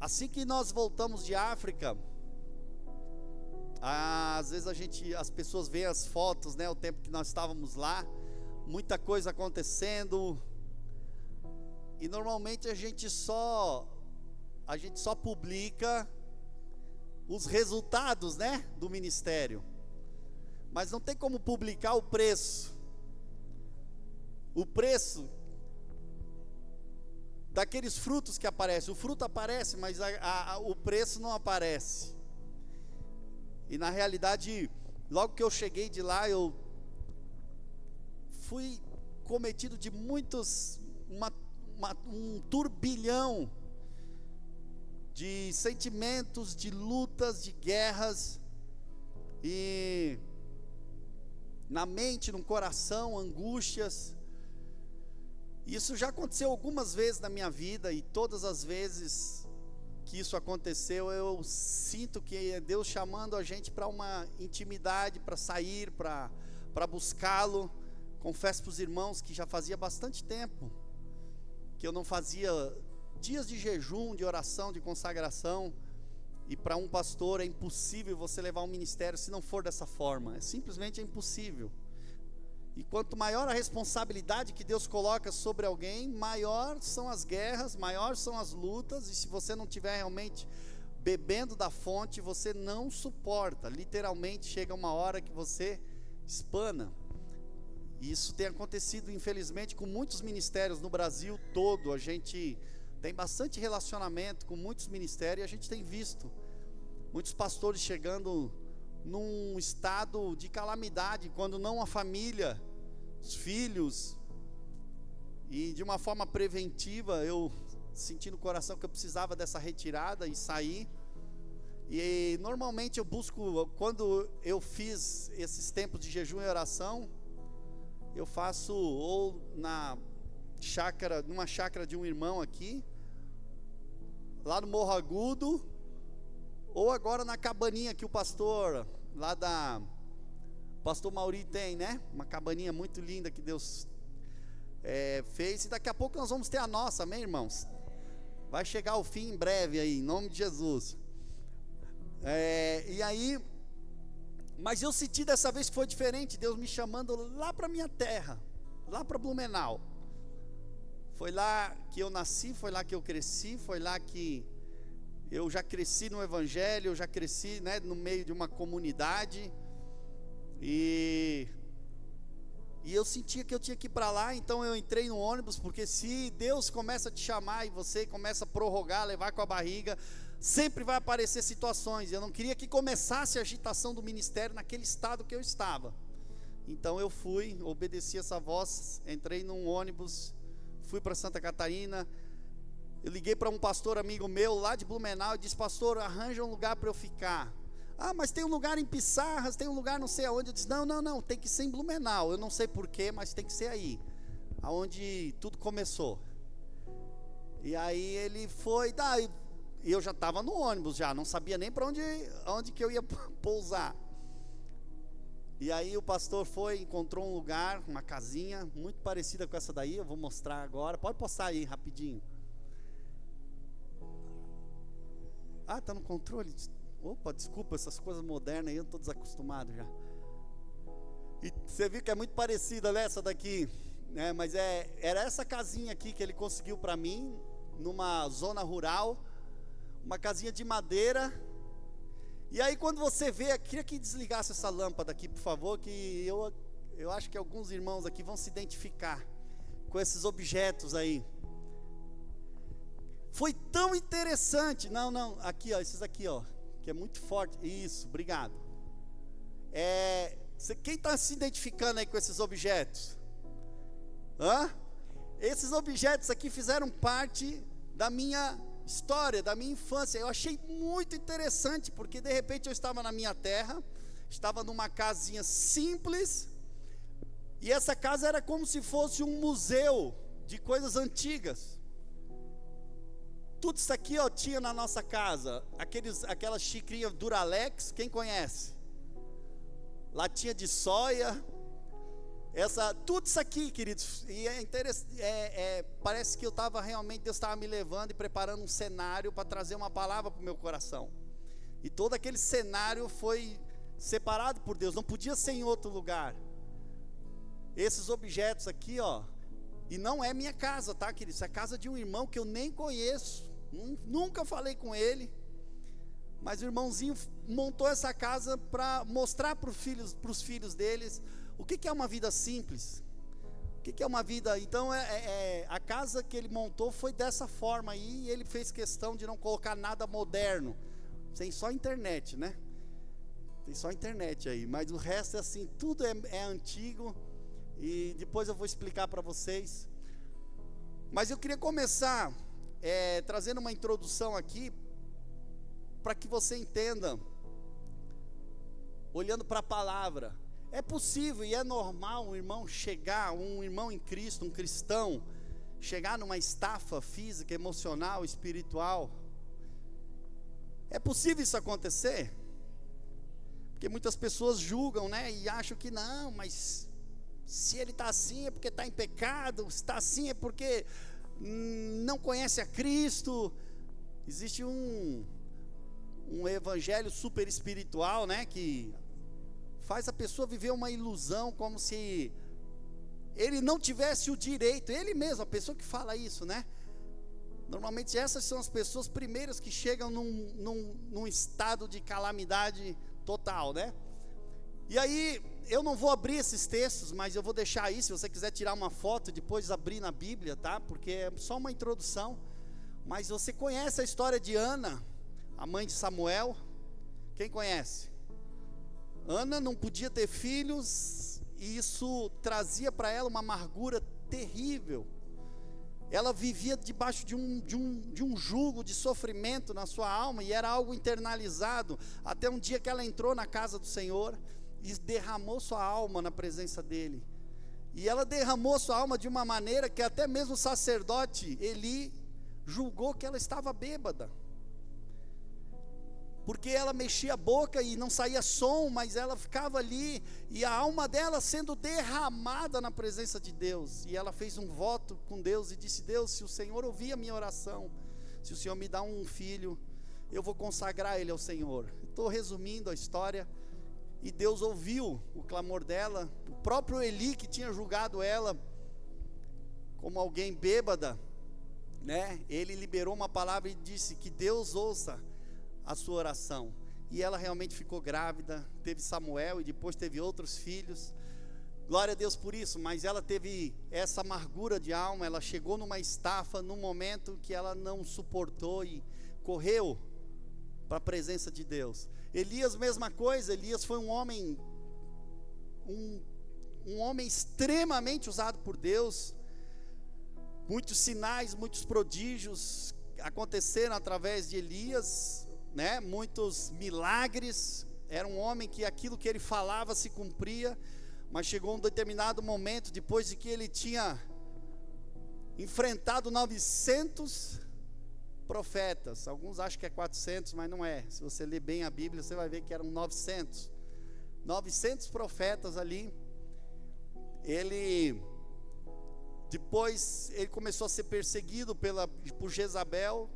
Assim que nós voltamos de África, às vezes as pessoas veem as fotos, né? O tempo que nós estávamos lá, muita coisa acontecendo, e normalmente a gente só publica os resultados, né, do ministério, mas não tem como publicar o preço daqueles frutos que aparecem. O fruto aparece, mas o preço não aparece. E na realidade, logo que eu cheguei de lá, eu fui cometido de um turbilhão de sentimentos, de lutas, de guerras, e na mente, no coração, angústias. Isso já aconteceu algumas vezes na minha vida, e todas as vezes que isso aconteceu, eu sinto que é Deus chamando a gente para uma intimidade, para sair, para buscá-lo. Confesso para os irmãos que já fazia bastante tempo que eu não fazia dias de jejum, de oração, de consagração. E para um pastor é impossível você levar um ministério se não for dessa forma. Simplesmente é impossível. E quanto maior a responsabilidade que Deus coloca sobre alguém, maior são as guerras, maior são as lutas. E se você não estiver realmente bebendo da fonte, você não suporta. Literalmente chega uma hora que você espana. E isso tem acontecido, infelizmente, com muitos ministérios no Brasil todo. A gente tem bastante relacionamento com muitos ministérios, e a gente tem visto muitos pastores chegando num estado de calamidade, quando não a família, os filhos. E de uma forma preventiva, eu senti no coração que eu precisava dessa retirada e sair. E normalmente eu busco, quando eu fiz esses tempos de jejum e oração, eu faço ou numa chácara de um irmão aqui, lá no Morro Agudo, ou agora na cabaninha que o pastor pastor Mauri tem, né? Uma cabaninha muito linda que Deus fez, e daqui a pouco nós vamos ter a nossa, amém, irmãos? Vai chegar o fim em breve aí, em nome de Jesus. E aí, mas eu senti dessa vez que foi diferente, Deus me chamando lá para minha terra, lá para Blumenau. Foi lá que eu nasci, foi lá que eu cresci, foi lá que eu já cresci no Evangelho, eu já cresci, né, no meio de uma comunidade, e eu sentia que eu tinha que ir para lá. Então eu entrei no ônibus, porque se Deus começa a te chamar e você começa a prorrogar, levar com a barriga, sempre vai aparecer situações. Eu não queria que começasse a agitação do ministério naquele estado que eu estava. Então eu fui, obedeci essa voz, entrei num ônibus, fui para Santa Catarina. Eu liguei para um pastor amigo meu lá de Blumenau e disse: pastor, arranja um lugar para eu ficar. Ah, mas tem um lugar em Pissarras, tem um lugar não sei aonde. Eu disse: não, tem que ser em Blumenau. Eu não sei porquê, mas tem que ser aí, aonde tudo começou. E aí ele foi, e eu já estava no ônibus, já não sabia nem para onde que eu ia pousar. E aí o pastor encontrou um lugar, uma casinha muito parecida com essa daí. Eu vou mostrar agora, pode postar aí rapidinho. Tá no controle. Opa, desculpa, essas coisas modernas aí eu estou desacostumado já. E você viu que é muito parecida, né, essa daqui, né? Mas era essa casinha aqui que ele conseguiu para mim, numa zona rural, uma casinha de madeira. E aí quando você vê, queria que desligasse essa lâmpada aqui, por favor, que eu acho que alguns irmãos aqui vão se identificar com esses objetos aí. Foi tão interessante. Não, aqui ó, esses aqui ó, que é muito forte. Isso, obrigado. Quem está se identificando aí com esses objetos? Esses objetos aqui fizeram parte da minha história, da minha infância. Eu achei muito interessante, porque de repente eu estava na minha terra, estava numa casinha simples, e essa casa era como se fosse um museu de coisas antigas. Tudo isso aqui ó, tinha na nossa casa, aquelas xicrinhas Duralex, quem conhece? Latinha de soia, Tudo isso aqui, queridos, e é interessante, parece que Deus estava me levando e preparando um cenário para trazer uma palavra para o meu coração. E todo aquele cenário foi separado por Deus, não podia ser em outro lugar. Esses objetos aqui, ó, e não é minha casa, tá, queridos? Isso é a casa de um irmão que eu nem conheço, nunca falei com ele, mas o irmãozinho montou essa casa para mostrar para os filhos deles o que é uma vida simples, o que é uma vida. Então a casa que ele montou foi dessa forma aí, e ele fez questão de não colocar nada moderno, tem só internet, né? Tem só internet aí, mas o resto é assim, tudo é antigo, e depois eu vou explicar para vocês. Mas eu queria começar trazendo uma introdução aqui, para que você entenda, olhando para a palavra. É possível e é normal um irmão em Cristo, um cristão, chegar numa estafa física, emocional, espiritual? É possível isso acontecer? Porque muitas pessoas julgam, né, e acham que não, mas se ele está assim é porque está em pecado, se está assim é porque não conhece a Cristo. Existe um evangelho super espiritual, né, que faz a pessoa viver uma ilusão, como se ele não tivesse o direito, ele mesmo, a pessoa que fala isso, né? Normalmente essas são as pessoas primeiras que chegam num estado de calamidade total, né? E aí, eu não vou abrir esses textos, mas eu vou deixar aí, se você quiser tirar uma foto, depois abrir na Bíblia, tá? Porque é só uma introdução. Mas você conhece a história de Ana, a mãe de Samuel? Quem conhece? Ana não podia ter filhos, e isso trazia para ela uma amargura terrível. Ela vivia debaixo de um jugo de sofrimento na sua alma, e era algo internalizado, até um dia que ela entrou na casa do Senhor, e derramou sua alma na presença dele. E ela derramou sua alma de uma maneira que até mesmo o sacerdote Eli julgou que ela estava bêbada, porque ela mexia a boca e não saía som, mas ela ficava ali, e a alma dela sendo derramada na presença de Deus. E ela fez um voto com Deus e disse: Deus, se o Senhor ouvir a minha oração, se o Senhor me dá um filho, eu vou consagrar ele ao Senhor. Estou resumindo a história. E Deus ouviu o clamor dela. O próprio Eli, que tinha julgado ela como alguém bêbada, né, ele liberou uma palavra e disse que Deus ouça a sua oração. E ela realmente ficou grávida, teve Samuel e depois teve outros filhos. Glória a Deus por isso. Mas ela teve essa amargura de alma. Ela chegou numa estafa, num momento que ela não suportou e correu para a presença de Deus. Elias, mesma coisa. Elias foi um homem extremamente usado por Deus. Muitos sinais, muitos prodígios aconteceram através de Elias, né? Muitos milagres. Era um homem que aquilo que ele falava se cumpria. Mas chegou um determinado momento, depois de que ele tinha enfrentado 900 profetas. Alguns acham que é 400, mas não é. Se você ler bem a Bíblia, você vai ver que eram 900 profetas ali. Depois ele começou a ser perseguido por Jezabel,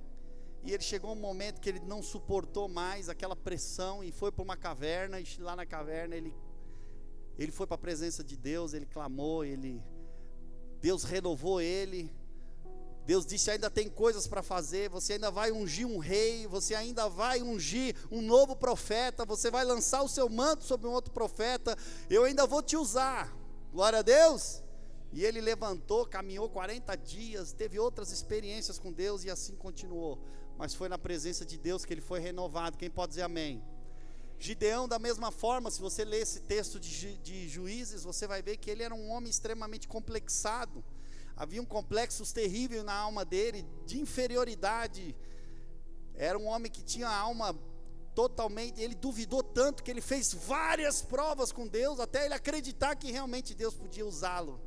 e ele chegou um momento que ele não suportou mais aquela pressão e foi para uma caverna. E lá na caverna ele foi para a presença de Deus, ele clamou, Deus renovou ele. Deus disse: ainda tem coisas para fazer, você ainda vai ungir um rei, você ainda vai ungir um novo profeta, você vai lançar o seu manto sobre um outro profeta, eu ainda vou te usar. Glória a Deus. E ele levantou, caminhou 40 dias, teve outras experiências com Deus e assim continuou. Mas foi na presença de Deus que ele foi renovado. Quem pode dizer amém? Gideão, da mesma forma, se você ler esse texto de Juízes, você vai ver que ele era um homem extremamente complexado. Havia um complexo terrível na alma dele, de inferioridade. Era um homem que tinha a alma totalmente, ele duvidou tanto que ele fez várias provas com Deus, até ele acreditar que realmente Deus podia usá-lo.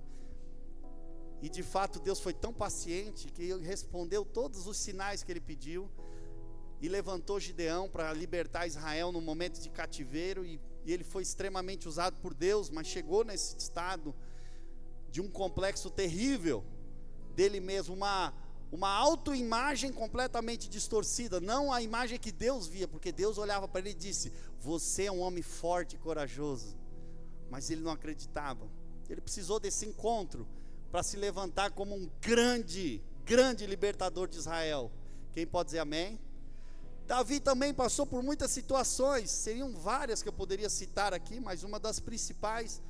E de fato Deus foi tão paciente que ele respondeu todos os sinais que ele pediu, e levantou Gideão para libertar Israel no momento de cativeiro, e ele foi extremamente usado por Deus. Mas chegou nesse estado de um complexo terrível dele mesmo, uma autoimagem completamente distorcida, não a imagem que Deus via, porque Deus olhava para ele e disse: você é um homem forte e corajoso. Mas ele não acreditava. Ele precisou desse encontro para se levantar como um grande libertador de Israel. Quem pode dizer amém? Davi também passou por muitas situações, seriam várias que eu poderia citar aqui, mas uma das principais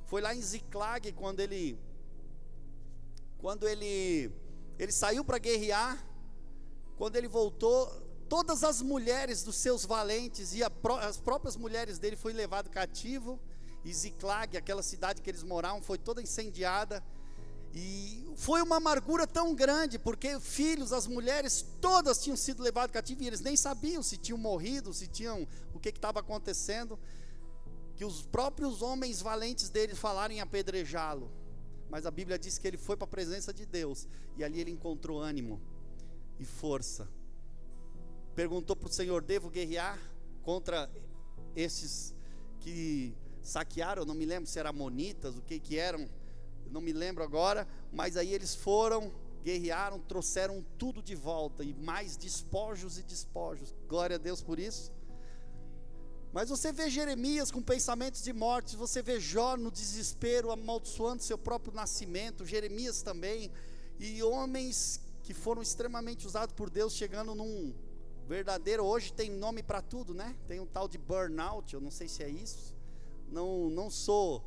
foi lá em Ziclag, quando ele saiu para guerrear. Quando ele voltou, todas as mulheres dos seus valentes e as próprias mulheres dele foram levadas cativo. E Ziclag, aquela cidade que eles moravam, foi toda incendiada. E foi uma amargura tão grande, porque filhos, as mulheres, todas tinham sido levadas cativo, e eles nem sabiam se tinham morrido, o que estava acontecendo, que os próprios homens valentes dele falaram em apedrejá-lo. Mas a Bíblia diz que ele foi para a presença de Deus, e ali ele encontrou ânimo e força. Perguntou para o Senhor: devo guerrear contra esses que saquearam? Eu não me lembro se eram amonitas, o que eram, não me lembro agora, mas aí eles foram, guerrearam, trouxeram tudo de volta, e mais despojos e despojos, glória a Deus por isso. Mas você vê Jeremias com pensamentos de morte, você vê Jó no desespero, amaldiçoando seu próprio nascimento, Jeremias também, e homens que foram extremamente usados por Deus, chegando num verdadeiro, hoje tem nome para tudo, né? Tem um tal de burnout, eu não sei se é isso, não sou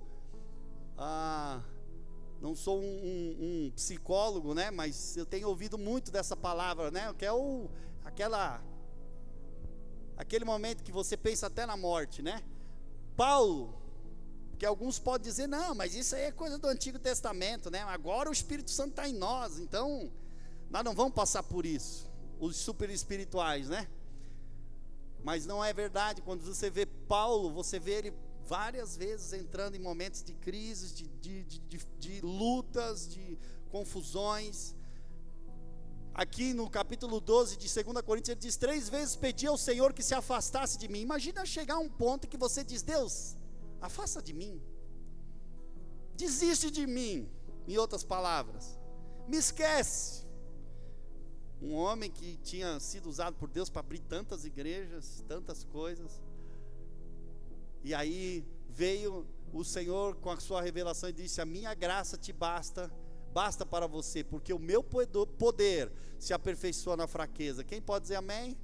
um psicólogo, né? Mas eu tenho ouvido muito dessa palavra, né? Que é aquele momento que você pensa até na morte, né? Paulo, que alguns podem dizer: não, mas isso aí é coisa do Antigo Testamento, né? Agora o Espírito Santo está em nós, então nós não vamos passar por isso, os super espirituais, né? Mas não é verdade. Quando você vê Paulo, você vê ele várias vezes entrando em momentos de crises, de lutas, de confusões. Aqui no capítulo 12 de 2 Coríntios, ele diz: 3 vezes pedi ao Senhor que se afastasse de mim. Imagina chegar a um ponto que você diz: Deus, afasta de mim, desiste de mim, em outras palavras, me esquece. Um homem que tinha sido usado por Deus para abrir tantas igrejas, tantas coisas, e aí veio o Senhor com a sua revelação e disse: a minha graça te basta para você, porque o meu poder se aperfeiçoa na fraqueza. Quem pode dizer amém?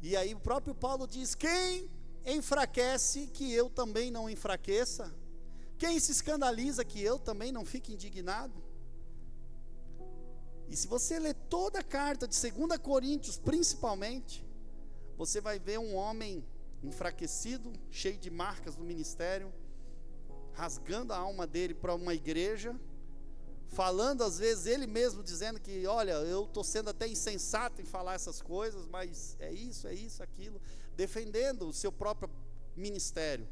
E aí o próprio Paulo diz: quem enfraquece, que eu também não enfraqueça? Quem se escandaliza, que eu também não fique indignado? E se você ler toda a carta de 2 Coríntios principalmente, você vai ver um homem enfraquecido, cheio de marcas no ministério, rasgando a alma dele para uma igreja, falando às vezes ele mesmo, dizendo que: olha, eu estou sendo até insensato em falar essas coisas, mas é isso, aquilo, defendendo o seu próprio ministério.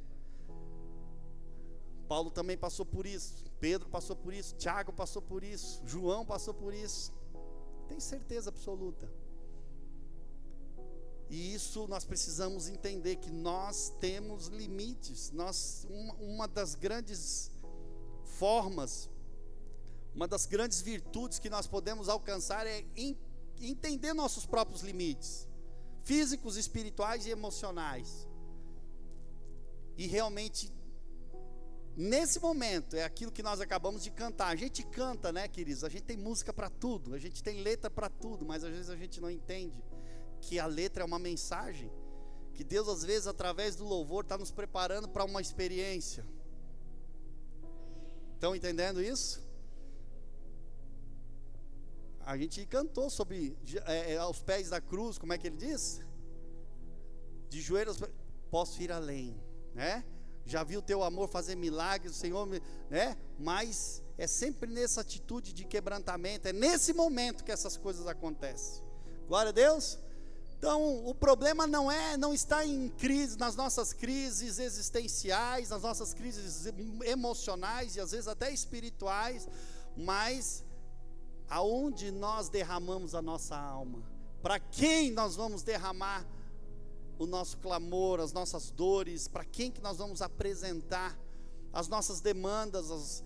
Paulo também passou por isso, Pedro passou por isso, Tiago passou por isso, João passou por isso, tenho certeza absoluta. E isso nós precisamos entender, que nós temos limites. Uma das grandes formas, uma das grandes virtudes que nós podemos alcançar é entender nossos próprios limites, físicos, espirituais e emocionais. E realmente, nesse momento, é aquilo que nós acabamos de cantar. A gente canta, né, queridos? A gente tem música para tudo, a gente tem letra para tudo, mas às vezes a gente não entende que a letra é uma mensagem, que Deus às vezes através do louvor está nos preparando para uma experiência. Estão entendendo isso? A gente cantou sobre aos pés da cruz, como é que ele diz? De joelhos, posso ir além, né? Já vi o teu amor fazer milagres, o Senhor, né? Mas é sempre nessa atitude de quebrantamento, é nesse momento que essas coisas acontecem. Glória a Deus. Então, o problema não está em crise, nas nossas crises existenciais, nas nossas crises emocionais e às vezes até espirituais, mas aonde nós derramamos a nossa alma, para quem nós vamos derramar o nosso clamor, as nossas dores, para quem que nós vamos apresentar as nossas demandas,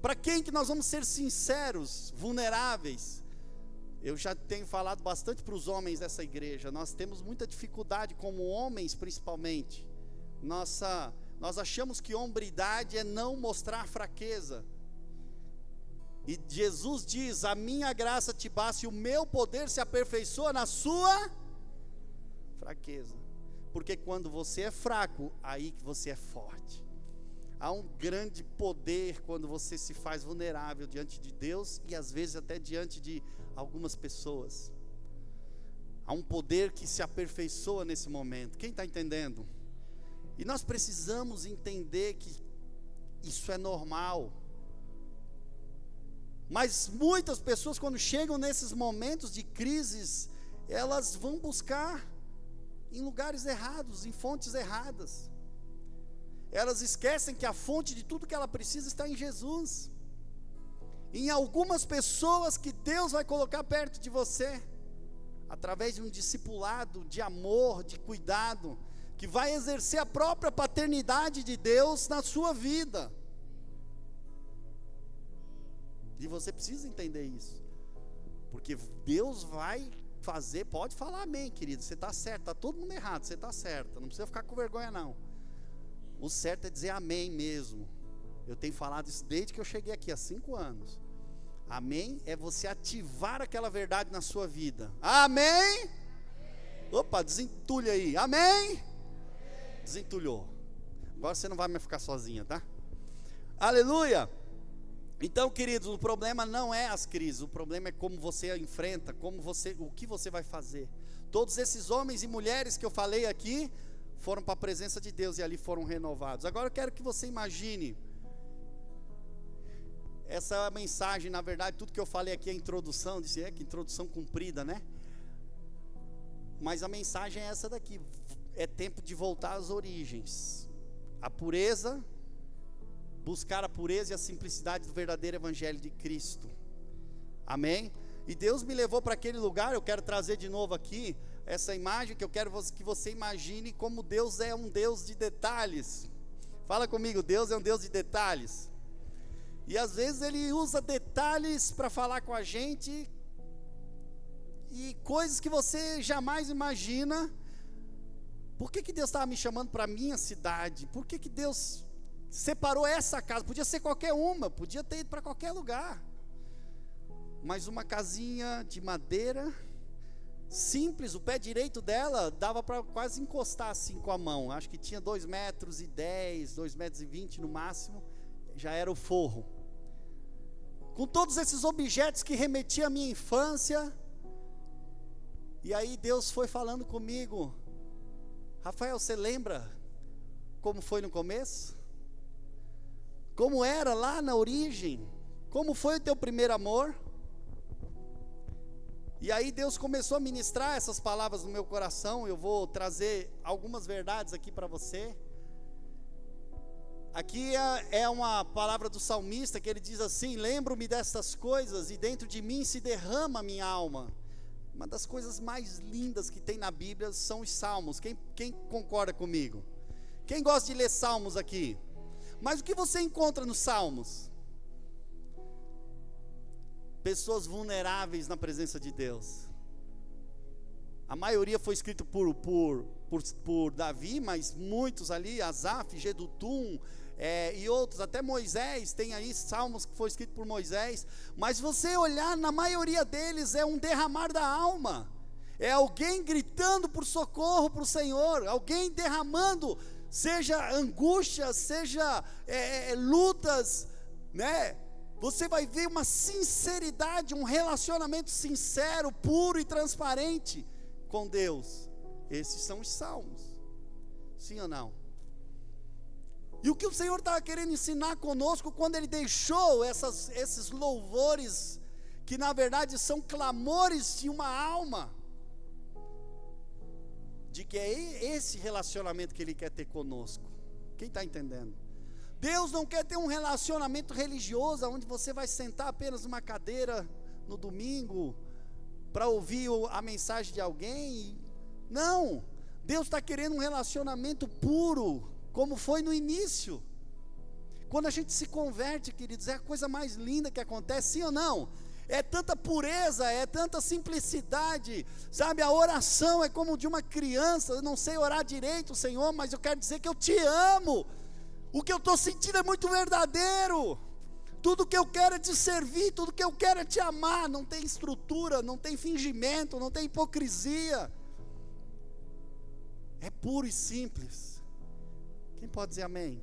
Para quem que nós vamos ser sinceros, vulneráveis? Eu já tenho falado bastante para os homens dessa igreja. Nós temos muita dificuldade como homens, principalmente. Nós achamos que hombridade é não mostrar fraqueza. E Jesus diz: a minha graça te basta e o meu poder se aperfeiçoa na sua fraqueza. Porque quando você é fraco, aí que você é forte. Há um grande poder quando você se faz vulnerável diante de Deus e às vezes até diante de algumas pessoas. Há um poder que se aperfeiçoa nesse momento. Quem está entendendo? E nós precisamos entender que isso é normal. Mas muitas pessoas, quando chegam nesses momentos de crises, elas vão buscar em lugares errados, em fontes erradas. Elas esquecem que a fonte de tudo que ela precisa está em Jesus. Em algumas pessoas que Deus vai colocar perto de você, através de um discipulado, de amor, de cuidado, que vai exercer a própria paternidade de Deus na sua vida. E você precisa entender isso, porque Deus vai fazer, pode falar amém, querido, você está certo, está todo mundo errado, você está certo, não precisa ficar com vergonha não. O certo é dizer amém mesmo. Eu tenho falado isso desde que eu cheguei aqui, há 5 anos. Amém é você ativar aquela verdade na sua vida. Amém? Opa, desentulha aí. Amém? Desentulhou. Agora você não vai mais ficar sozinha, tá? Aleluia! Então, queridos, o problema não é as crises, o problema é como você enfrenta, o que você vai fazer. Todos esses homens e mulheres que eu falei aqui foram para a presença de Deus e ali foram renovados. Agora eu quero que você imagine essa mensagem. Na verdade, tudo que eu falei aqui é introdução, disse, que introdução comprida, né? Mas a mensagem é essa daqui: é tempo de voltar às origens, a pureza, buscar a pureza e a simplicidade do verdadeiro evangelho de Cristo. Amém? E Deus me levou para aquele lugar. Eu quero trazer de novo aqui essa imagem, que eu quero que você imagine como Deus é um Deus de detalhes. Fala comigo, Deus é um Deus de detalhes. E às vezes Ele usa detalhes para falar com a gente, e coisas que você jamais imagina. Por que Deus estava me chamando para a minha cidade? Por que Deus separou essa casa? Podia ser qualquer uma, podia ter ido para qualquer lugar, mas uma casinha de madeira, simples. O pé direito dela dava para quase encostar assim com a mão. Acho que tinha 2,10 metros, 2,20 metros no máximo. Já era o forro, com todos esses objetos que remetiam à minha infância. E aí Deus foi falando comigo: Rafael, você lembra como foi no começo? Como era lá na origem? Como foi o teu primeiro amor? E aí Deus começou a ministrar essas palavras no meu coração. Eu vou trazer algumas verdades aqui para você. Aqui é uma palavra do salmista, que ele diz assim: lembro-me destas coisas e dentro de mim se derrama a minha alma. Uma das coisas mais lindas que tem na Bíblia são os salmos. Quem concorda comigo? Quem gosta de ler salmos aqui? Mas o que você encontra nos salmos? Pessoas vulneráveis na presença de Deus. A maioria foi escrito por Davi, mas muitos ali, Asaf, Jedutum, e outros, até Moisés, tem aí salmos que foi escrito por Moisés. Mas você olhar, na maioria deles é um derramar da alma, é alguém gritando por socorro para o Senhor, alguém derramando, seja angústia, seja lutas, né? Você vai ver uma sinceridade, um relacionamento sincero, puro e transparente com Deus. Esses são os salmos, sim ou não? E o que o Senhor estava querendo ensinar conosco quando Ele deixou esses louvores, que na verdade são clamores de uma alma, de que é esse relacionamento que Ele quer ter conosco. Quem está entendendo? Deus não quer ter um relacionamento religioso, onde você vai sentar apenas numa cadeira no domingo, para ouvir a mensagem de alguém. Não, Deus está querendo um relacionamento puro, como foi no início. Quando a gente se converte, queridos, é a coisa mais linda que acontece, sim ou não? É tanta pureza, é tanta simplicidade, sabe? A oração é como de uma criança. Eu não sei orar direito, Senhor, mas eu quero dizer que eu te amo. O que eu estou sentindo é muito verdadeiro. Tudo que eu quero é te servir, tudo que eu quero é te amar. Não tem estrutura, não tem fingimento, não tem hipocrisia. É puro e simples. Quem pode dizer amém?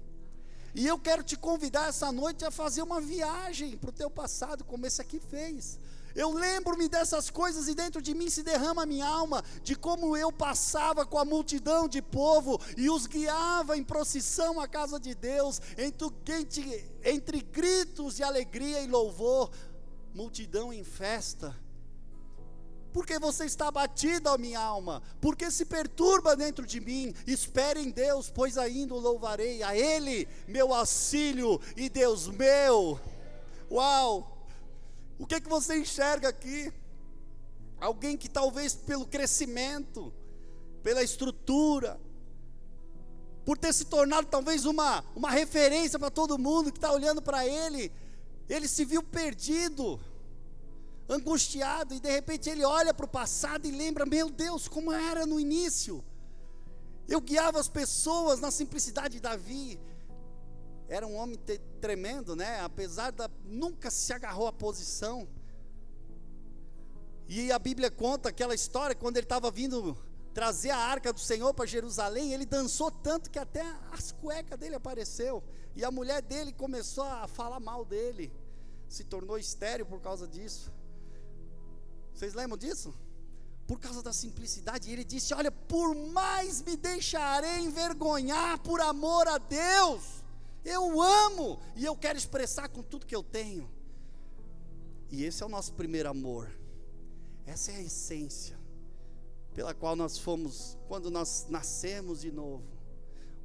E eu quero te convidar essa noite a fazer uma viagem para o teu passado, como esse aqui fez. Eu lembro-me dessas coisas e dentro de mim se derrama a minha alma, de como eu passava com a multidão de povo e os guiava em procissão à casa de Deus, entre gritos de alegria e louvor, multidão em festa. Porque você está abatido, ó minha alma? Porque se perturba dentro de mim? Espere em Deus, pois ainda o louvarei, a Ele, meu auxílio e Deus meu. Uau! O que você enxerga aqui? Alguém que talvez pelo crescimento, pela estrutura, por ter se tornado talvez uma referência para todo mundo que está olhando para ele se viu perdido, angustiado, e de repente ele olha para o passado e lembra, meu Deus, como era no início, eu guiava as pessoas na simplicidade de Davi, era um homem tremendo, né? Apesar nunca se agarrou à posição, e a Bíblia conta aquela história, quando ele estava vindo trazer a arca do Senhor para Jerusalém, ele dançou tanto que até as cuecas dele apareceu, e a mulher dele começou a falar mal dele, se tornou estéril por causa disso. Vocês lembram disso? Por causa da simplicidade, ele disse, olha, por mais me deixarei envergonhar por amor a Deus, eu amo, e eu quero expressar com tudo que eu tenho. E esse é o nosso primeiro amor, essa é a essência, pela qual nós fomos, quando nós nascemos de novo.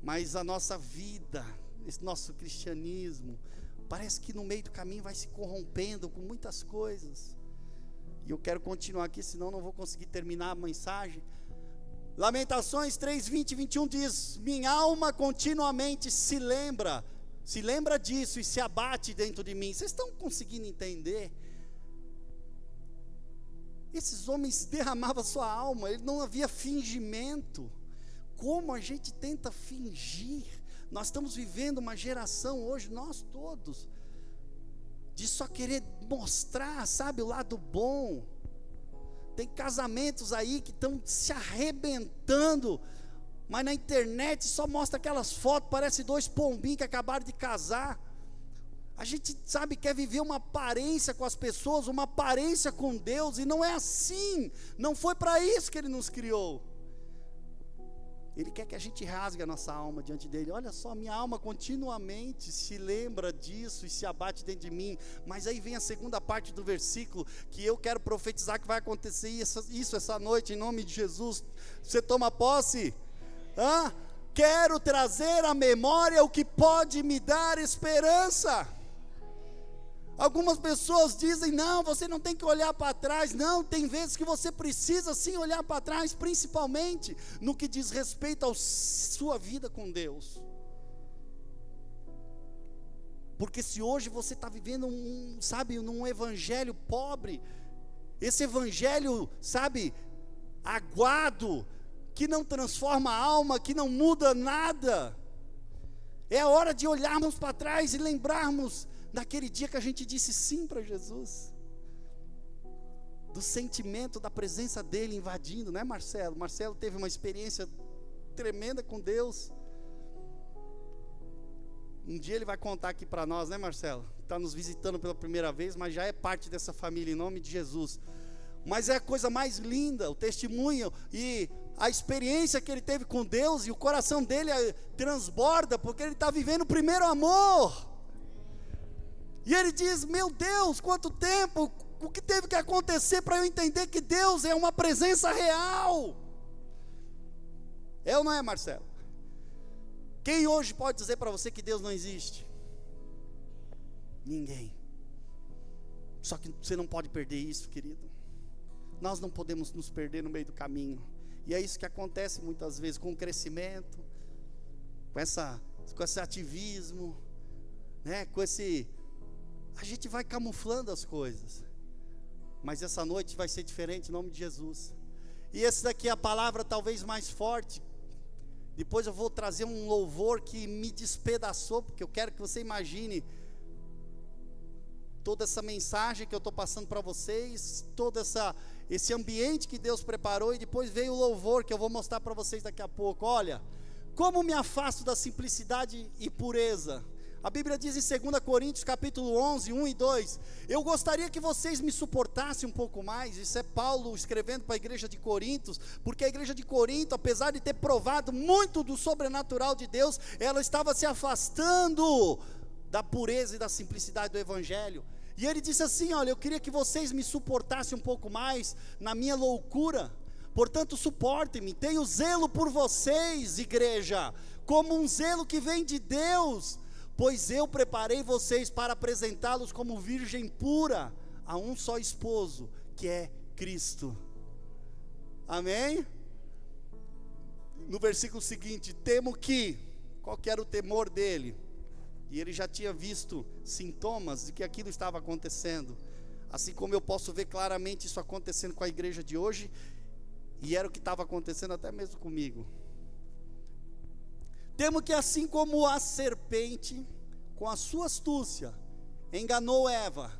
Mas a nossa vida, esse nosso cristianismo, parece que no meio do caminho vai se corrompendo com muitas coisas. E eu quero continuar aqui, senão não vou conseguir terminar a mensagem. Lamentações 3, 20 e 21 diz, minha alma continuamente se lembra disso e se abate dentro de mim. Vocês estão conseguindo entender? Esses homens derramavam sua alma, não havia fingimento. Como a gente tenta fingir? Nós estamos vivendo uma geração hoje, nós todos, de só querer mostrar, sabe, o lado bom. Tem casamentos aí que estão se arrebentando, mas na internet só mostra aquelas fotos, parece dois pombinhos que acabaram de casar. A gente, sabe, quer viver uma aparência com as pessoas, uma aparência com Deus, e não é assim, não foi para isso que Ele nos criou. Ele quer que a gente rasgue a nossa alma diante dele. Olha só, minha alma continuamente se lembra disso e se abate dentro de mim. Mas aí vem a segunda parte do versículo, que eu quero profetizar que vai acontecer isso essa noite, em nome de Jesus. Você toma posse? Quero trazer à memória o que pode me dar esperança. Algumas pessoas dizem, não, você não tem que olhar para trás. Não, tem vezes que você precisa sim olhar para trás, principalmente no que diz respeito à sua vida com Deus. Porque se hoje você está vivendo num evangelho pobre, esse evangelho, sabe, aguado, que não transforma a alma, que não muda nada, é a hora de olharmos para trás e lembrarmos daquele dia que a gente disse sim para Jesus, do sentimento da presença dele invadindo, né, Marcelo? Marcelo teve uma experiência tremenda com Deus. Um dia ele vai contar aqui para nós, né, Marcelo? Está nos visitando pela primeira vez, mas já é parte dessa família, em nome de Jesus. Mas é a coisa mais linda, o testemunho e a experiência que ele teve com Deus, e o coração dele transborda, porque ele está vivendo o primeiro amor. E ele diz, meu Deus, quanto tempo, o que teve que acontecer para eu entender que Deus é uma presença real? É ou não é, Marcelo? Quem hoje pode dizer para você que Deus não existe? Ninguém. Só que você não pode perder isso, querido. Nós não podemos nos perder no meio do caminho. E é isso que acontece muitas vezes com o crescimento, com esse ativismo. né? A gente vai camuflando as coisas. Mas essa noite vai ser diferente em nome de Jesus. E esse daqui é a palavra talvez mais forte. Depois eu vou trazer um louvor que me despedaçou, porque eu quero que você imagine toda essa mensagem que eu estou passando para vocês, todo esse ambiente que Deus preparou, e depois veio o louvor que eu vou mostrar para vocês daqui a pouco. Olha, como me afasto da simplicidade e pureza. A Bíblia diz em 2 Coríntios capítulo 11, 1 e 2, eu gostaria que vocês me suportassem um pouco mais. Isso é Paulo escrevendo para a igreja de Corintos, porque a igreja de Corinto, apesar de ter provado muito do sobrenatural de Deus, ela estava se afastando da pureza e da simplicidade do Evangelho. E ele disse assim, olha, eu queria que vocês me suportassem um pouco mais na minha loucura, portanto suportem-me, tenho zelo por vocês, igreja, como um zelo que vem de Deus, pois eu preparei vocês para apresentá-los como virgem pura, a um só esposo, que é Cristo. Amém? No versículo seguinte, temo que, qual que era o temor dele? E ele já tinha visto sintomas de que aquilo estava acontecendo, assim como eu posso ver claramente isso acontecendo com a igreja de hoje, e era o que estava acontecendo até mesmo comigo. Temo que assim como a serpente, com a sua astúcia, enganou Eva,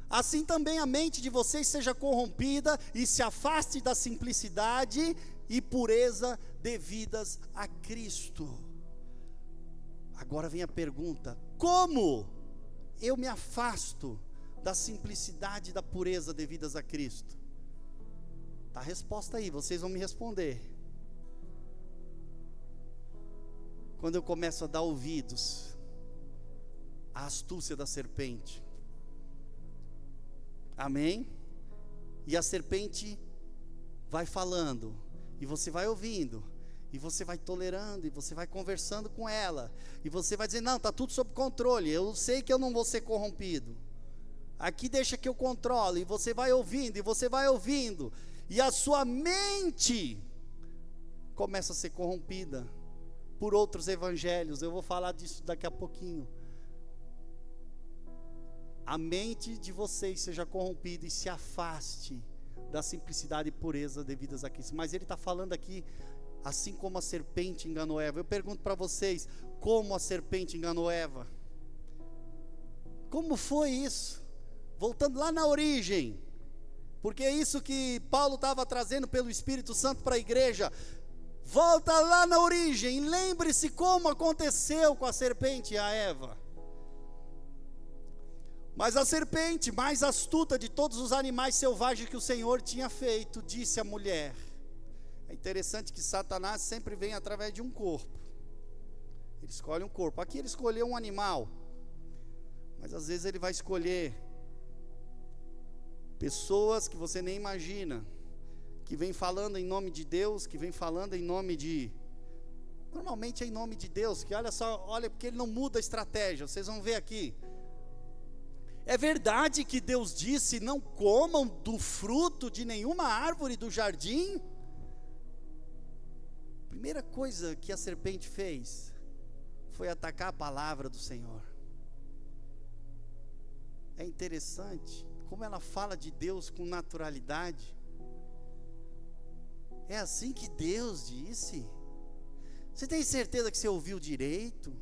assim também a mente de vocês seja corrompida e se afaste da simplicidade e pureza devidas a Cristo. Agora vem a pergunta: como eu me afasto da simplicidade e da pureza devidas a Cristo? Está a resposta aí, vocês vão me responder. Quando eu começo a dar ouvidos à astúcia da serpente. Amém? E a serpente vai falando, e você vai ouvindo, e você vai tolerando, e você vai conversando com ela, e você vai dizer, não, está tudo sob controle, eu sei que eu não vou ser corrompido, aqui deixa que eu controlo, e você vai ouvindo, e você vai ouvindo, e a sua mente começa a ser corrompida por outros evangelhos. Eu vou falar disso daqui a pouquinho. A mente de vocês seja corrompida e se afaste da simplicidade e pureza devidas a Cristo. Mas ele está falando aqui, assim como a serpente enganou Eva. Eu pergunto para vocês, como a serpente enganou Eva? Como foi isso? Voltando lá na origem, porque é isso que Paulo estava trazendo pelo Espírito Santo para a igreja. Volta lá na origem, lembre-se como aconteceu com a serpente e a Eva. Mas a serpente, mais astuta de todos os animais selvagens que o Senhor tinha feito, disse à mulher. É interessante que Satanás sempre vem através de um corpo. Ele escolhe um corpo. Aqui ele escolheu um animal, mas às vezes ele vai escolher pessoas que você nem imagina, que vem falando em nome de Deus, que vem falando em nome de... Normalmente é em nome de Deus, que olha só, olha, porque ele não muda a estratégia, vocês vão ver aqui. É verdade que Deus disse, não comam do fruto de nenhuma árvore do jardim? Primeira coisa que a serpente fez, foi atacar a palavra do Senhor. É interessante, como ela fala de Deus com naturalidade. É assim que Deus disse? Você tem certeza que você ouviu direito?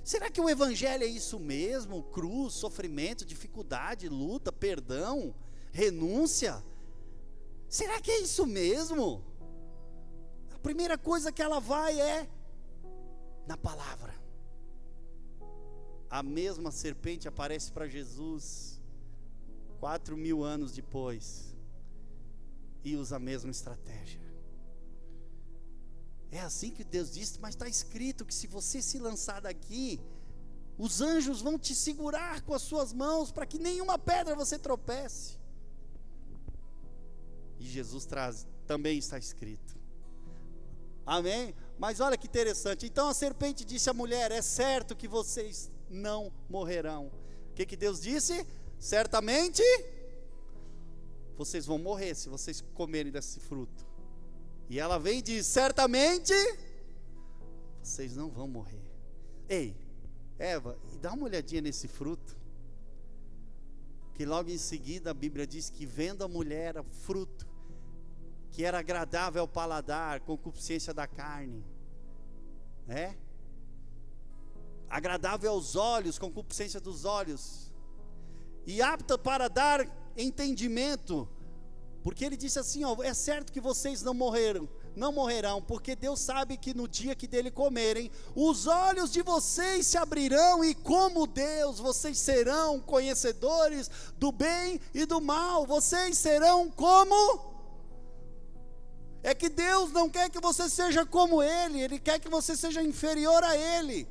Será que o evangelho é isso mesmo? Cruz, sofrimento, dificuldade, luta, perdão, renúncia? Será que é isso mesmo? A primeira coisa que ela vai é na palavra. A mesma serpente aparece para Jesus 4.000 anos depois e usa a mesma estratégia. É assim que Deus disse, mas está escrito que se você se lançar daqui, os anjos vão te segurar com as suas mãos, para que nenhuma pedra você tropece. E Jesus traz, também está escrito. Amém? Mas olha que interessante, então a serpente disse à mulher, é certo que vocês não morrerão. O que Deus disse? Certamente, vocês vão morrer se vocês comerem desse fruto. E ela vem e diz, certamente, vocês não vão morrer. Ei, Eva, e dá uma olhadinha nesse fruto. Que logo em seguida a Bíblia diz que vendo a mulher o fruto, que era agradável ao paladar, concupiscência da carne, né? Agradável aos olhos, concupiscência dos olhos, e apta para dar entendimento, porque ele disse assim, ó, é certo que vocês não morrerão, porque Deus sabe que no dia que dele comerem, os olhos de vocês se abrirão, e como Deus, vocês serão conhecedores do bem e do mal. Vocês serão como? É que Deus não quer que você seja como Ele, Ele quer que você seja inferior a Ele,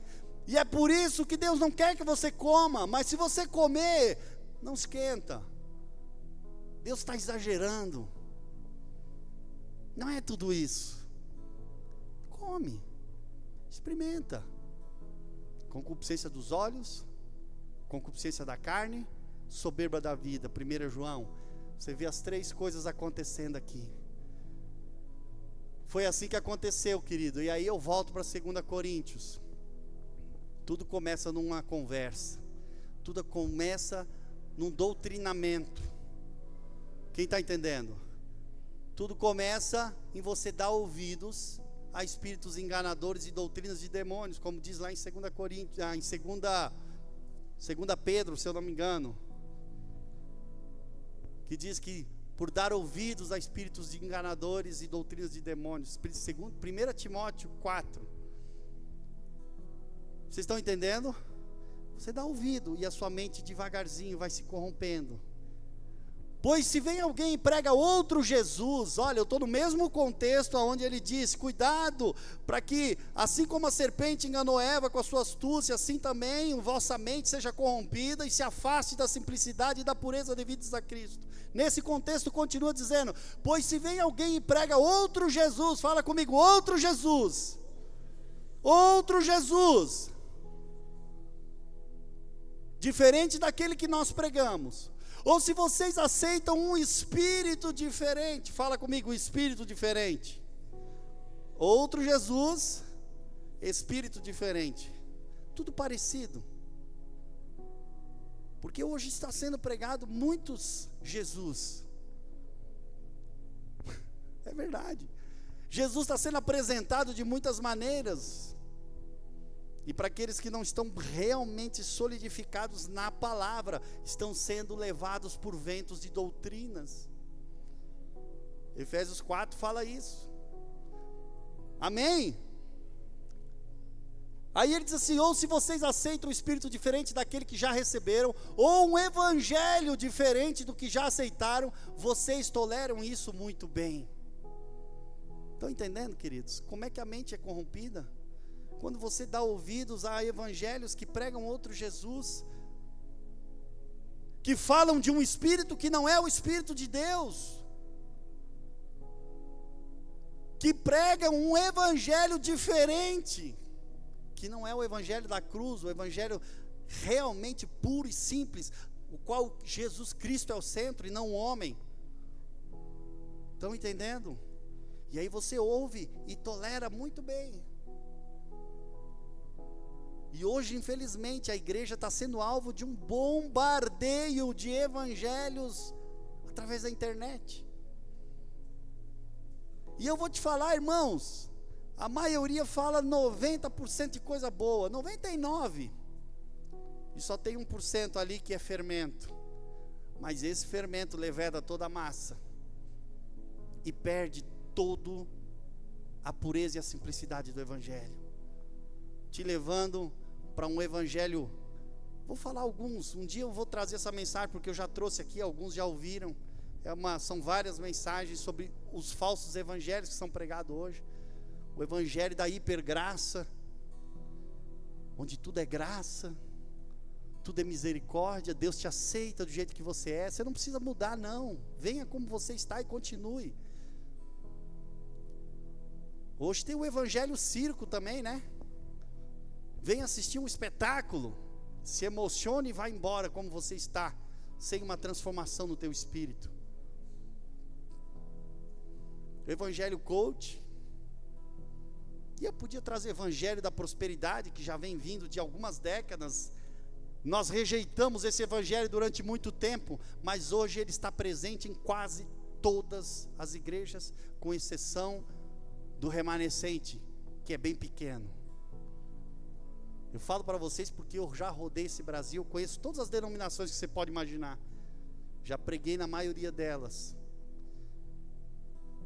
e é por isso que Deus não quer que você coma. Mas se você comer, não esquenta, Deus está exagerando, não é tudo isso. Come, experimenta. Concupiscência dos olhos, concupiscência da carne, soberba da vida. 1 João, você vê as 3 coisas acontecendo aqui. Foi assim que aconteceu, querido. E aí eu volto para 2 Coríntios. Tudo começa numa conversa, tudo começa num doutrinamento. Quem está entendendo? Tudo começa em você dar ouvidos a espíritos enganadores e doutrinas de demônios, como diz lá em 2 Coríntios, em 2 Pedro, se eu não me engano, que diz que por dar ouvidos a espíritos enganadores e doutrinas de demônios. 1 Timóteo 4. Vocês estão entendendo? Você dá ouvido e a sua mente devagarzinho vai se corrompendo. Pois se vem alguém e prega outro Jesus, olha, eu estou no mesmo contexto onde ele diz, cuidado, para que assim como a serpente enganou Eva com a sua astúcia, assim também a vossa mente seja corrompida e se afaste da simplicidade e da pureza devidos a Cristo. Nesse contexto continua dizendo, pois se vem alguém e prega outro Jesus, fala comigo, outro Jesus, diferente daquele que nós pregamos, ou se vocês aceitam um espírito diferente, fala comigo, espírito diferente, outro Jesus, espírito diferente, tudo parecido, porque hoje está sendo pregado muitos Jesus, é verdade, Jesus está sendo apresentado de muitas maneiras, e para aqueles que não estão realmente solidificados na palavra, estão sendo levados por ventos de doutrinas. Efésios 4 fala isso. Amém? Aí ele diz assim, ou se vocês aceitam um espírito diferente daquele que já receberam, ou um evangelho diferente do que já aceitaram, vocês toleram isso muito bem. Estão entendendo, queridos? Como é que a mente é corrompida? Quando você dá ouvidos a evangelhos que pregam outro Jesus, que falam de um espírito que não é o Espírito de Deus, que pregam um evangelho diferente, que não é o evangelho da cruz, o evangelho realmente puro e simples, o qual Jesus Cristo é o centro e não o homem. Estão entendendo? E aí você ouve e tolera muito bem. E hoje, infelizmente, a igreja está sendo alvo de um bombardeio de evangelhos através da internet. E eu vou te falar, irmãos, a maioria fala 90% de coisa boa, 99%. E só tem 1% ali que é fermento. Mas esse fermento leveda toda a massa e perde toda a pureza e a simplicidade do evangelho, te levando para um evangelho. Vou falar alguns, um dia eu vou trazer essa mensagem, porque eu já trouxe aqui, alguns já ouviram, são várias mensagens sobre os falsos evangelhos que são pregados hoje, o evangelho da hipergraça, onde tudo é graça, tudo é misericórdia, Deus te aceita do jeito que você é, você não precisa mudar não, venha como você está e continue. Hoje tem o evangelho circo também, né? Vem assistir um espetáculo, se emocione e vai embora como você está, sem uma transformação no teu espírito. Evangelho coach, E eu podia trazer o evangelho da prosperidade, que já vem vindo de algumas décadas. Nós rejeitamos esse evangelho durante muito tempo, mas hoje ele está presente em quase todas as igrejas, com exceção do remanescente, que é bem pequeno. Eu falo para vocês porque eu já rodei esse Brasil, conheço todas as denominações que você pode imaginar, já preguei na maioria delas,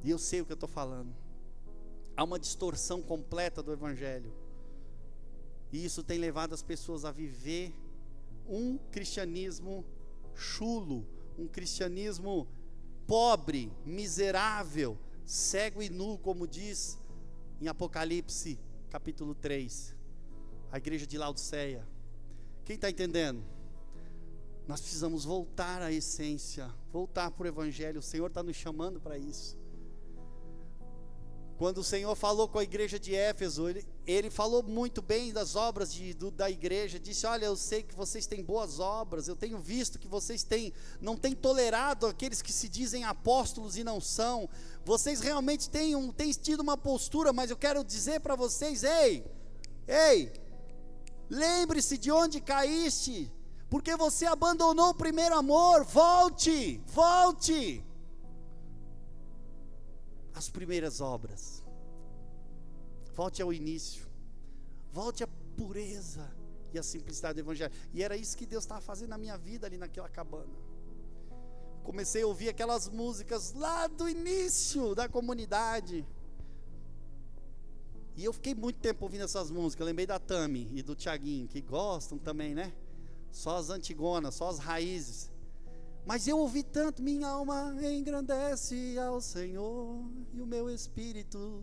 e eu sei o que eu estou falando. Há uma distorção completa do evangelho, e isso tem levado as pessoas a viver um cristianismo chulo, um cristianismo pobre, miserável, cego e nu, como diz em Apocalipse capítulo 3, a igreja de Laodiceia. Quem está entendendo? Nós precisamos voltar à essência, voltar para o evangelho. O Senhor está nos chamando para isso. Quando o Senhor falou com a igreja de Éfeso, Ele falou muito bem das obras da igreja. Disse: olha, eu sei que vocês têm boas obras, eu tenho visto que vocês não têm tolerado aqueles que se dizem apóstolos e não são. Vocês realmente têm tido uma postura, mas eu quero dizer para vocês: ei, lembre-se de onde caíste, porque você abandonou o primeiro amor. Volte as primeiras obras, volte ao início, volte à pureza e à simplicidade do evangelho. E era isso que Deus estava fazendo na minha vida ali naquela cabana. Comecei a ouvir aquelas músicas lá do início da comunidade, e eu fiquei muito tempo ouvindo essas músicas. Lembrei da Tami e do Tiaguinho, que gostam também, né? Só as antigonas, só as raízes. Mas eu ouvi tanto: minha alma engrandece ao Senhor, e o meu espírito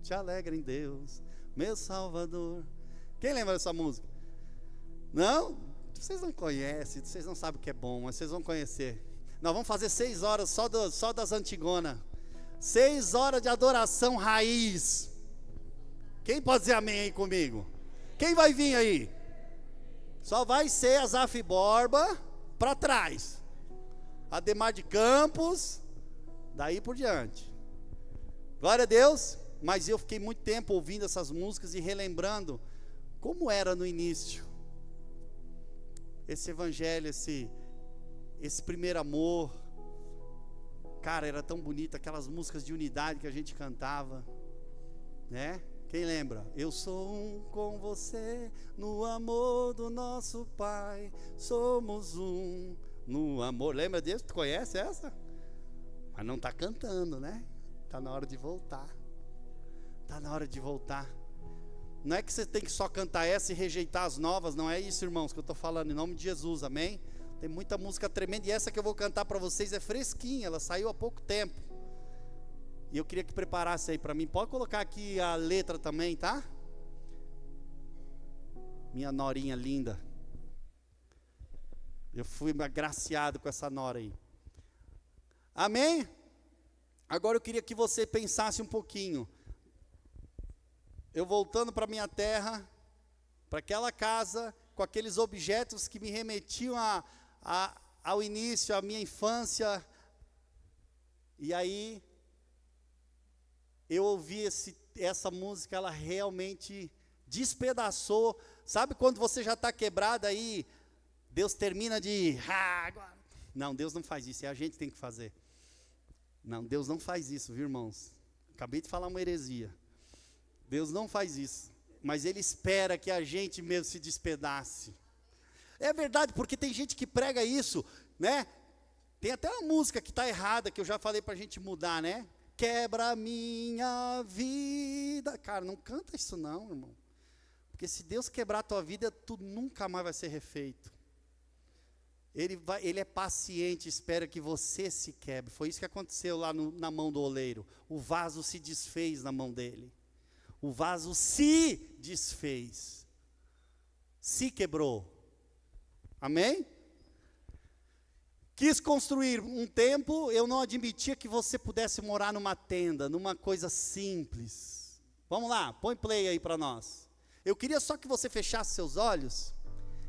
te alegra em Deus, meu Salvador. Quem lembra dessa música? Não? Vocês não conhecem, vocês não sabem o que é bom, mas vocês vão conhecer. Nós vamos fazer 6 horas só das antigonas. 6 horas de adoração raiz. Quem pode dizer amém aí comigo? Quem vai vir aí? Só vai ser Azaf Borba para trás, Ademar de Campos, daí por diante. Glória a Deus. Mas eu fiquei muito tempo ouvindo essas músicas e relembrando como era no início esse evangelho, esse primeiro amor. Cara, era tão bonito, aquelas músicas de unidade que a gente cantava, né? Quem lembra? Eu sou um com você no amor do nosso Pai, somos um no amor. Lembra disso? Tu conhece essa? Mas não está cantando, né? Está na hora de voltar. Está na hora de voltar. Não é que você tem que só cantar essa e rejeitar as novas, não é isso, irmãos, que eu estou falando, em nome de Jesus, amém? Tem muita música tremenda, e essa que eu vou cantar para vocês é fresquinha, ela saiu há pouco tempo. E eu queria que preparasse aí para mim. Pode colocar aqui a letra também, tá? Minha norinha linda. Eu fui agraciado com essa nora aí. Amém? Agora eu queria que você pensasse um pouquinho. Eu voltando para minha terra, para aquela casa, com aqueles objetos que me remetiam ao início, à minha infância. E aí eu ouvi essa música, ela realmente despedaçou. Sabe quando você já está quebrado aí, Deus termina de... Não, Deus não faz isso, é a gente que tem que fazer. Não, Deus não faz isso, viu, irmãos? Acabei de falar uma heresia. Deus não faz isso, mas Ele espera que a gente mesmo se despedace. É verdade, porque tem gente que prega isso, né? Tem até uma música que está errada, que eu já falei para a gente mudar, né? Quebra a minha vida. Cara, não canta isso não, irmão. Porque se Deus quebrar a tua vida, tu nunca mais vai ser refeito. Ele é paciente, espera que você se quebre. Foi isso que aconteceu lá na mão do oleiro. O vaso se desfez na mão dele. O vaso se desfez. Se quebrou. Amém? Quis construir um templo, eu não admitia que você pudesse morar numa tenda, numa coisa simples. Vamos lá, põe play aí para nós. Eu queria só que você fechasse seus olhos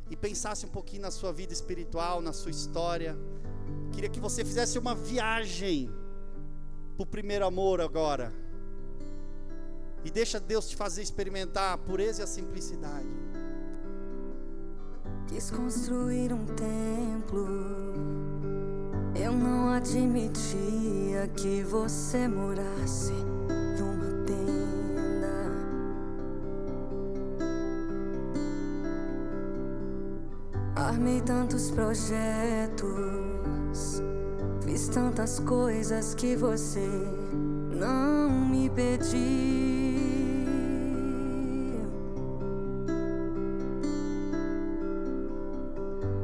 e pensasse um pouquinho na sua vida espiritual, na sua história. Queria que você fizesse uma viagem para o primeiro amor agora. E deixa Deus te fazer experimentar a pureza e a simplicidade. Quis construir um templo, eu não admitia que você morasse numa tenda. Armei tantos projetos, fiz tantas coisas que você não me pediu.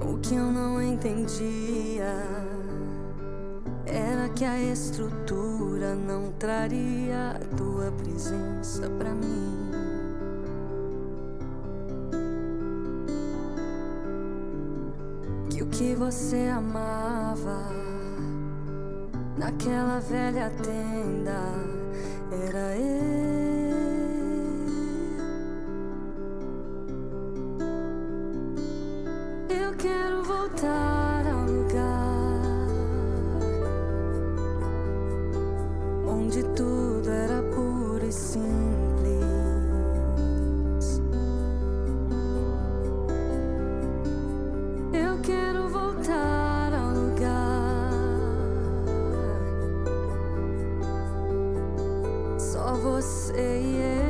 O que eu não entendia era que a estrutura não traria a tua presença pra mim. Que o que você amava naquela velha tenda era eu. Eu quero voltar ao lugar onde tudo era puro e simples. Eu quero voltar ao lugar só você e eu.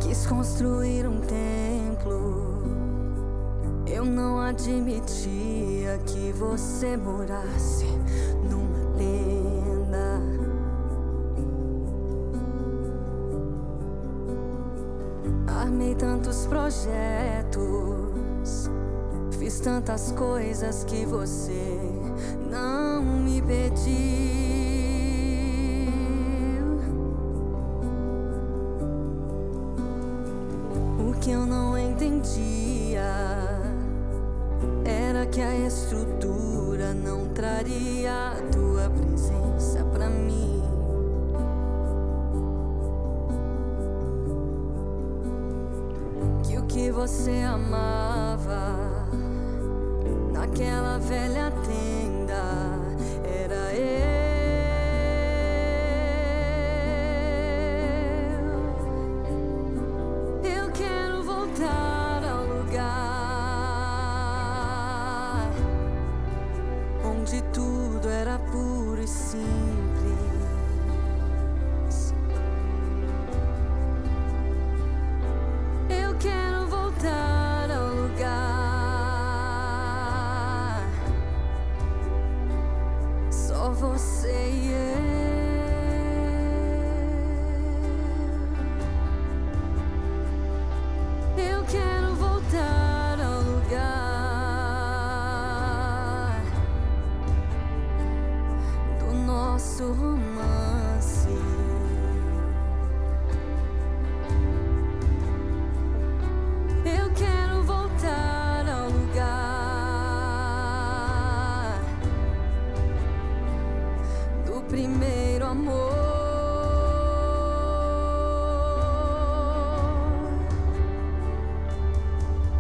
Quis construir um templo, eu não admitia que você morasse numa tenda. Armei tantos projetos, fiz tantas coisas que você não me pediu. O que eu não entendia era que a estrutura não traria a tua presença pra mim. Que o que você amava naquela velha tenda era eu. Eu quero voltar ao lugar onde tudo era puro e simples. Eu quero voltar ao lugar só você e eu. Eu quero voltar ao lugar do nosso romance. Eu quero voltar ao lugar do primeiro amor.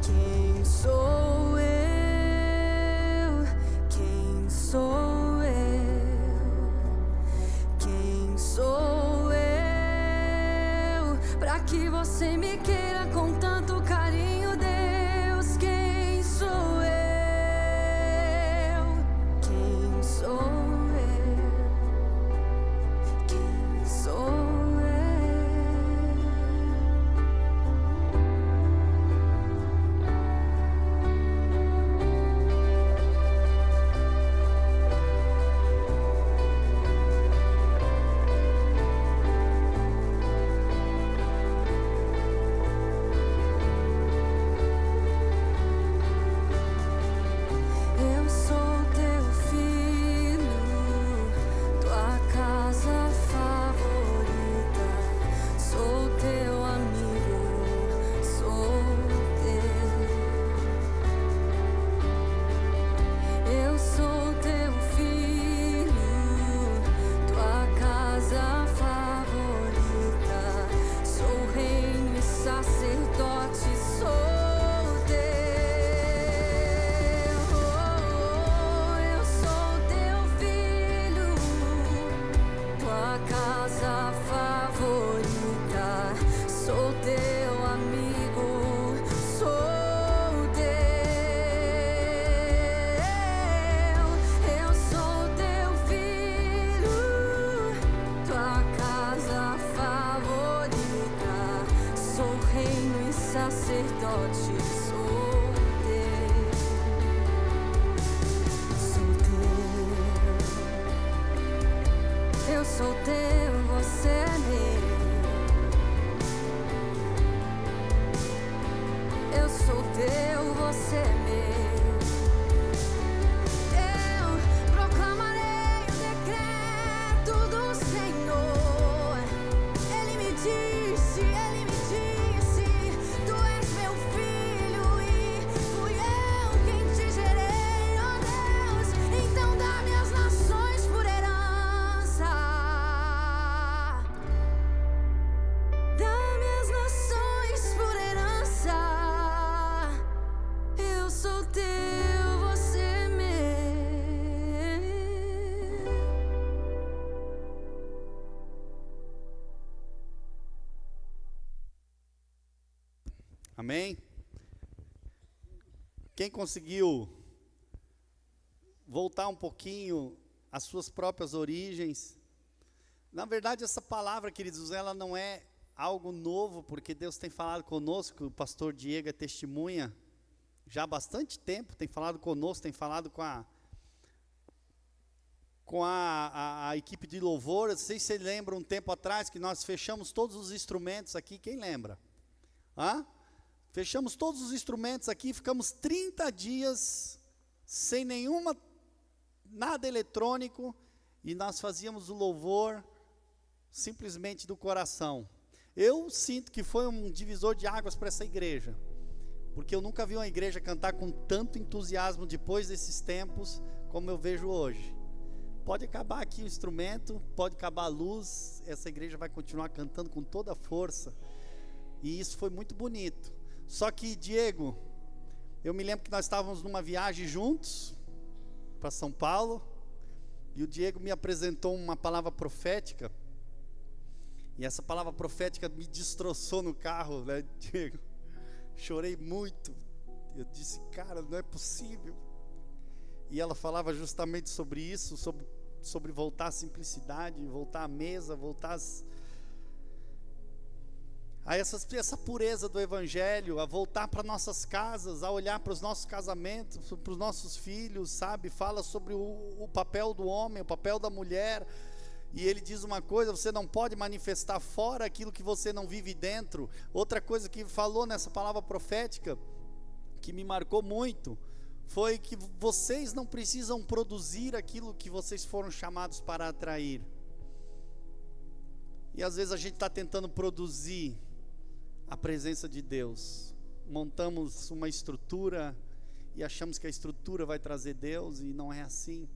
Quem sou eu? Quem sou eu? Quem sou eu? Pra que você me queira com tanto carinho, Deus? Quem sou eu? Quem sou eu? Quem sou eu? sacerdote, sou teu, eu sou teu, você é meu. Eu sou teu, você é meu. Eu proclamarei o decreto do Senhor. Ele me disse, tu és meu filho e fui eu quem te gerei, ó Deus. Então dá-me as nações por herança. Dá-me as nações por herança. Eu sou teu, você é meu. Amém? Quem conseguiu voltar um pouquinho às suas próprias origens? Na verdade, essa palavra, queridos, ela não é algo novo, porque Deus tem falado conosco. O pastor Diego é testemunha já há bastante tempo, tem falado conosco, tem falado com a equipe de louvor. Não sei se você lembra um tempo atrás que nós fechamos todos os instrumentos aqui. Quem lembra? Fechamos todos os instrumentos aqui, ficamos 30 dias sem nada eletrônico, e nós fazíamos o louvor simplesmente do coração. Eu sinto que foi um divisor de águas para essa igreja, porque eu nunca vi uma igreja cantar com tanto entusiasmo depois desses tempos, como eu vejo hoje. Pode acabar aqui o instrumento, pode acabar a luz, essa igreja vai continuar cantando com toda a força, e isso foi muito bonito. Só que, Diego, eu me lembro que nós estávamos numa viagem juntos para São Paulo, e o Diego me apresentou uma palavra profética, e essa palavra profética me destroçou no carro, né, Diego? Chorei muito. Eu disse, cara, não é possível. E ela falava justamente sobre isso, sobre voltar à simplicidade, voltar à mesa, voltar a essa pureza do Evangelho, a voltar para nossas casas, a olhar para os nossos casamentos, para os nossos filhos, sabe? Fala sobre o papel do homem, o papel da mulher. E ele diz uma coisa: você não pode manifestar fora aquilo que você não vive dentro. Outra coisa que falou nessa palavra profética, que me marcou muito, foi que vocês não precisam produzir aquilo que vocês foram chamados para atrair. E às vezes a gente está tentando produzir a presença de Deus. Montamos uma estrutura e achamos que a estrutura vai trazer Deus, e não é assim.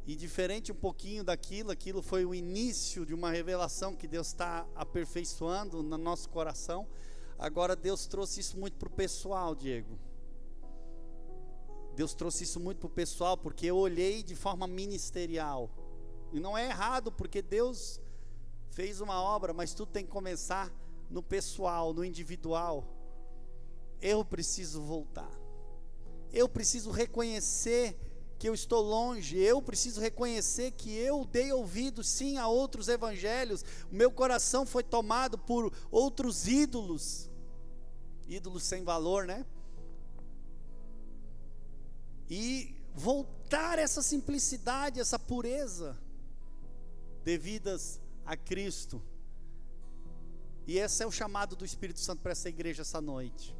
E diferente um pouquinho aquilo foi o início de uma revelação que Deus está aperfeiçoando no nosso coração. Agora Deus trouxe isso muito para o pessoal, Diego. Deus trouxe isso muito para o pessoal, porque eu olhei de forma ministerial. E não é errado, porque Deus fez uma obra, mas tudo tem que começar no pessoal, no individual. Eu preciso voltar. Eu preciso reconhecer que eu estou longe. Eu preciso reconhecer que eu dei ouvido sim a outros evangelhos. O meu coração foi tomado por outros ídolos sem valor, né? E voltar essa simplicidade, essa pureza devidas a Cristo. E esse é o chamado do Espírito Santo para essa igreja essa noite.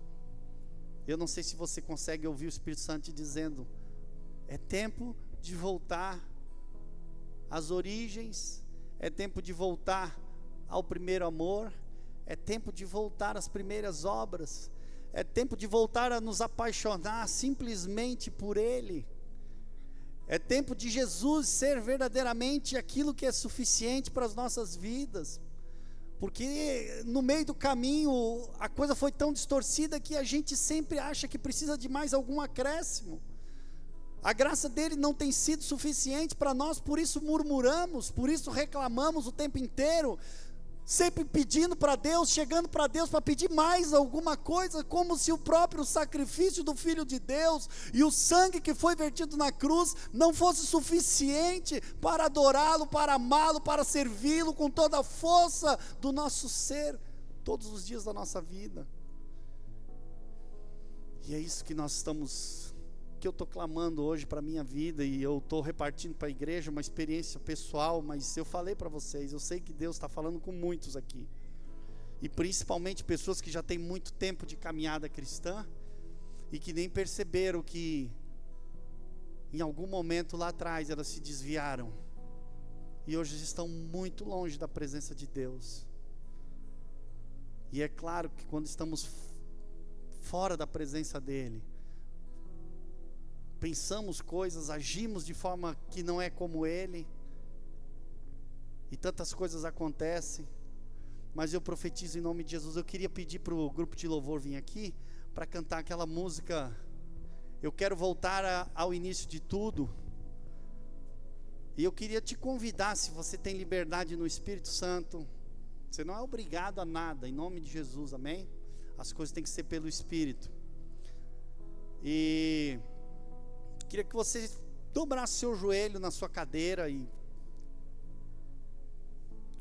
Eu não sei se você consegue ouvir o Espírito Santo te dizendo: é tempo de voltar às origens, é tempo de voltar ao primeiro amor, é tempo de voltar às primeiras obras, é tempo de voltar a nos apaixonar simplesmente por Ele. É tempo de Jesus ser verdadeiramente aquilo que é suficiente para as nossas vidas. Porque no meio do caminho a coisa foi tão distorcida que a gente sempre acha que precisa de mais algum acréscimo. A graça dele não tem sido suficiente para nós, por isso murmuramos, por isso reclamamos o tempo inteiro, sempre pedindo para Deus, chegando para Deus para pedir mais alguma coisa, como se o próprio sacrifício do Filho de Deus e o sangue que foi vertido na cruz não fosse suficiente para adorá-lo, para amá-lo, para servi-lo com toda a força do nosso ser. todos os dias da nossa vida. E é isso que eu estou clamando hoje para a minha vida, e eu estou repartindo para a igreja uma experiência pessoal, mas eu falei para vocês, eu sei que Deus está falando com muitos aqui, e principalmente pessoas que já têm muito tempo de caminhada cristã, e que nem perceberam que em algum momento lá atrás elas se desviaram, e hoje estão muito longe da presença de Deus. E é claro que quando estamos fora da presença dEle, pensamos coisas, agimos de forma que não é como Ele, e tantas coisas acontecem. Mas eu profetizo em nome de Jesus. Eu queria pedir para o grupo de louvor vir aqui para cantar aquela música, Eu Quero Voltar ao Início de Tudo. E eu queria te convidar, se você tem liberdade no Espírito Santo, você não é obrigado a nada, em nome de Jesus, amém? As coisas têm que ser pelo Espírito. E queria que você dobrasse seu joelho na sua cadeira e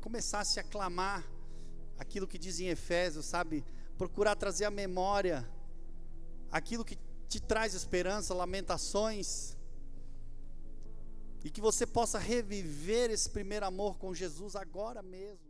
começasse a clamar aquilo que diz em Efésios, sabe? Procurar trazer à memória aquilo que te traz esperança, lamentações, e que você possa reviver esse primeiro amor com Jesus agora mesmo.